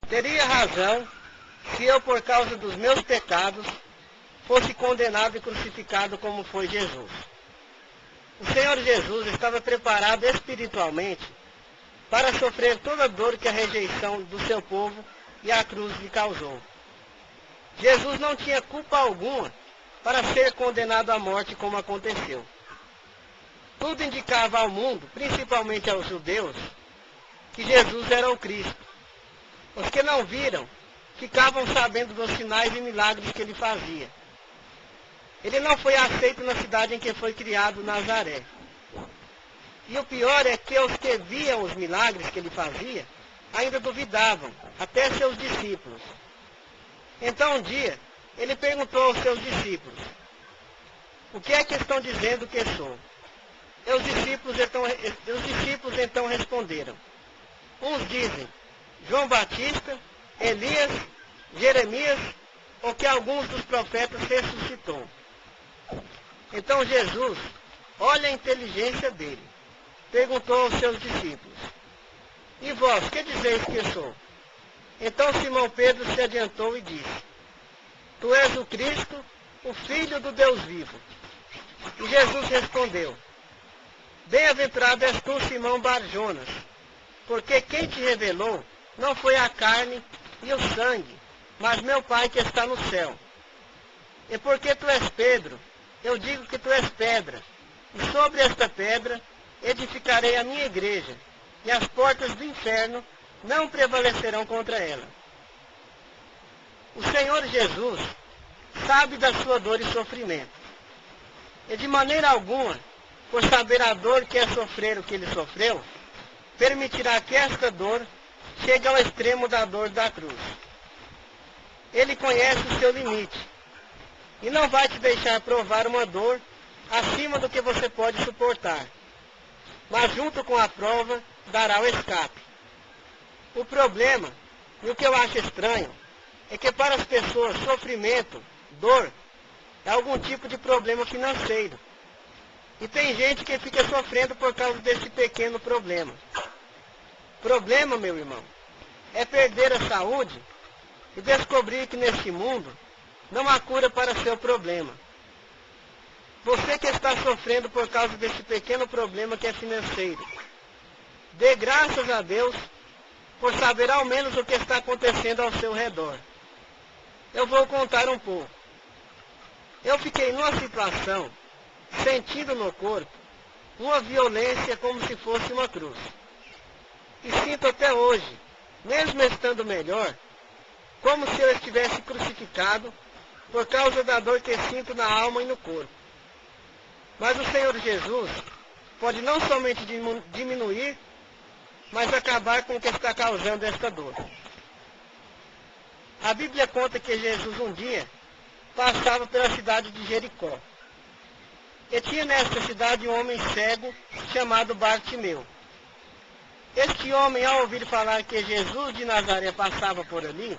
Teria razão se eu, por causa dos meus pecados, fosse condenado e crucificado como foi Jesus. O Senhor Jesus estava preparado espiritualmente para sofrer toda a dor que a rejeição do seu povo e a cruz lhe causou. Jesus não tinha culpa alguma para ser condenado à morte como aconteceu. Tudo indicava ao mundo, principalmente aos judeus, que Jesus era o Cristo. Os que não viram ficavam sabendo dos sinais e milagres que ele fazia. Ele não foi aceito na cidade em que foi criado, Nazaré. E o pior é que os que viam os milagres que ele fazia ainda duvidavam, até seus discípulos. Então um dia, ele perguntou aos seus discípulos: o que é que estão dizendo que sou? E os discípulos então responderam: uns dizem João Batista, Elias, Jeremias, ou que alguns dos profetas ressuscitou. Então Jesus, olha a inteligência dele, perguntou aos seus discípulos: e vós, que dizeis que sou? Então Simão Pedro se adiantou e disse: tu és o Cristo, o Filho do Deus vivo. E Jesus respondeu: bem-aventurado és tu, Simão Bar-Jonas, porque quem te revelou não foi a carne e o sangue, mas meu Pai que está no céu. E porque tu és Pedro, eu digo que tu és pedra, e sobre esta pedra edificarei a minha igreja, e as portas do inferno não prevalecerão contra ela. O Senhor Jesus sabe da sua dor e sofrimento. E de maneira alguma, por saber a dor que é sofrer o que ele sofreu, permitirá que esta dor chegue ao extremo da dor da cruz. Ele conhece o seu limite e não vai te deixar provar uma dor acima do que você pode suportar, mas junto com a prova dará o escape. O problema, e o que eu acho estranho, é que para as pessoas sofrimento, dor, é algum tipo de problema financeiro. E tem gente que fica sofrendo por causa desse pequeno problema. Problema, meu irmão, é perder a saúde e descobrir que neste mundo não há cura para seu problema. Você que está sofrendo por causa desse pequeno problema que é financeiro, dê graças a Deus por saber ao menos o que está acontecendo ao seu redor. Eu vou contar um pouco. Eu fiquei numa situação, sentindo no corpo, uma violência como se fosse uma cruz. E sinto até hoje, mesmo estando melhor, como se eu estivesse crucificado por causa da dor que sinto na alma e no corpo. Mas o Senhor Jesus pode não somente diminuir, mas acabar com o que está causando esta dor. A Bíblia conta que Jesus um dia passava pela cidade de Jericó. E tinha nesta cidade um homem cego chamado Bartimeu. Este homem, ao ouvir falar que Jesus de Nazaré passava por ali,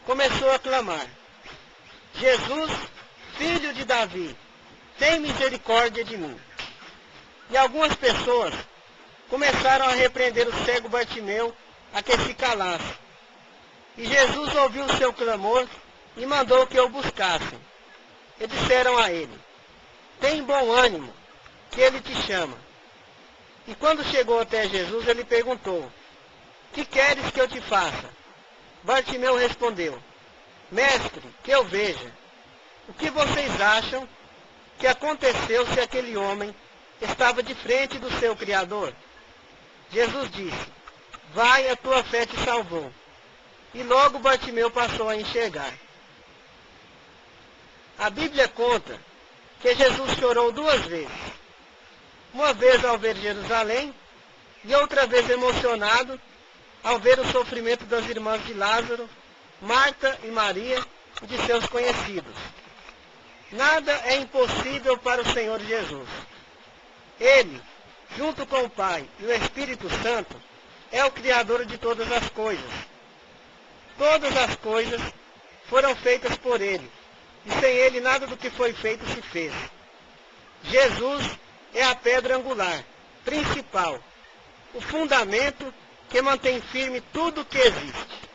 começou a clamar: Jesus, filho de Davi, tem misericórdia de mim. E algumas pessoas começaram a repreender o cego Bartimeu a que se calasse. E Jesus ouviu o seu clamor e mandou que o buscassem. E disseram a ele: tem bom ânimo, que ele te chama. E quando chegou até Jesus, ele perguntou: que queres que eu te faça? Bartimeu respondeu: mestre, que eu veja. O que vocês acham que aconteceu se aquele homem estava de frente do seu Criador? Jesus disse: vai, a tua fé te salvou. E logo Bartimeu passou a enxergar. A Bíblia conta que Jesus chorou 2 vezes. Uma vez ao ver Jerusalém e outra vez emocionado ao ver o sofrimento das irmãs de Lázaro, Marta e Maria e de seus conhecidos. Nada é impossível para o Senhor Jesus. Ele, junto com o Pai e o Espírito Santo, é o Criador de todas as coisas. Todas as coisas foram feitas por Ele, e sem Ele nada do que foi feito se fez. Jesus é a pedra angular, principal, o fundamento que mantém firme tudo o que existe.